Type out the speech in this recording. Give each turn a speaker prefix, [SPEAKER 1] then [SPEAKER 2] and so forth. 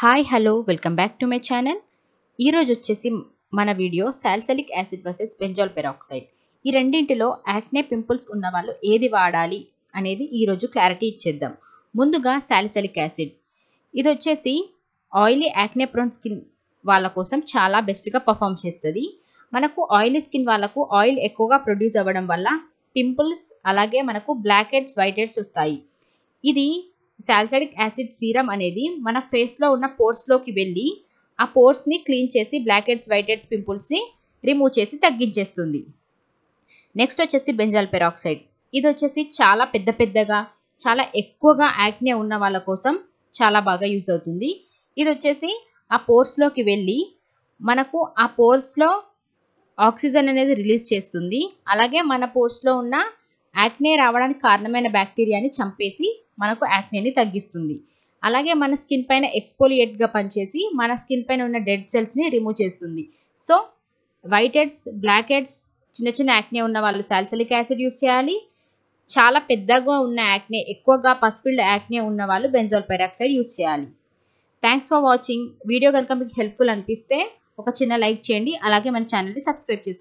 [SPEAKER 1] Hi hello welcome back to my channel. ఈరోజు వచ్చేసి మన video salicylic acid versus benzoyl peroxide. ఈ రెండింటిలో యాక్నే పింపుల్స్ ఉన్న వాళ్ళు ఏది వాడాలి అనేది ఈరోజు క్లారిటీ ఇచ్చేద్దాం. ముందుగా సాలిసిలిక్ యాసిడ్, ఇది వచ్చేసి ఆయిలీ యాక్నే ప్రోన్ స్కిన్ వాళ్ళ కోసం చాలా బెస్ట్గా పర్ఫామ్ చేస్తుంది. మనకు ఆయిలీ స్కిన్ వాళ్ళకు ఆయిల్ ఎక్కువగా ప్రొడ్యూస్ అవ్వడం వల్ల పింపుల్స్ అలాగే మనకు బ్లాక్ హెడ్స్ వైట్ హెడ్స్ వస్తాయి. ఇది సాలిసిలిక్ యాసిడ్ సీరం అనేది మన ఫేస్లో ఉన్న పోర్స్లోకి వెళ్ళి ఆ పోర్స్ని క్లీన్ చేసి బ్లాక్ హెడ్స్ వైట్ హెడ్స్ పింపుల్స్ని రిమూవ్ చేసి తగ్గించేస్తుంది. నెక్స్ట్ వచ్చేసి బెంజాల్ పెరాక్సైడ్, ఇది వచ్చేసి చాలా పెద్దగా చాలా ఎక్కువగా యాక్నే ఉన్న వాళ్ళ కోసం చాలా బాగా యూజ్ అవుతుంది. ఇది వచ్చేసి ఆ పోర్స్లోకి వెళ్ళి మనకు ఆ పోర్స్లో ఆక్సిజన్ అనేది రిలీజ్ చేస్తుంది. అలాగే మన పోర్స్లో ఉన్న యాక్నే రావడానికి కారణమైన బ్యాక్టీరియాని చంపేసి మనకు యాక్నేని తగ్గిస్తుంది. అలాగే మన స్కిన్ పైన ఎక్స్పోలియేట్గా పనిచేసి మన స్కిన్ పైన ఉన్న డెడ్ సెల్స్ని రిమూవ్ చేస్తుంది. So white heads, black heads, చిన్న యాక్నే ఉన్న వాళ్ళు సాలిసిలిక్ యాసిడ్ యూస్ చేయాలి. చాలా పెద్దగా ఉన్న యాక్నే, ఎక్కువగా పసిపిల్డ్ యాక్నే ఉన్న వాళ్ళు బెంజాల్ పెరాక్సైడ్ యూస్ చేయాలి. Thanks for watching. వీడియో కనుక మీకు హెల్ప్ఫుల్ అనిపిస్తే ఒక చిన్న లైక్ చేయండి. అలాగే మన ఛానల్ని సబ్స్క్రైబ్ చేసుకోండి.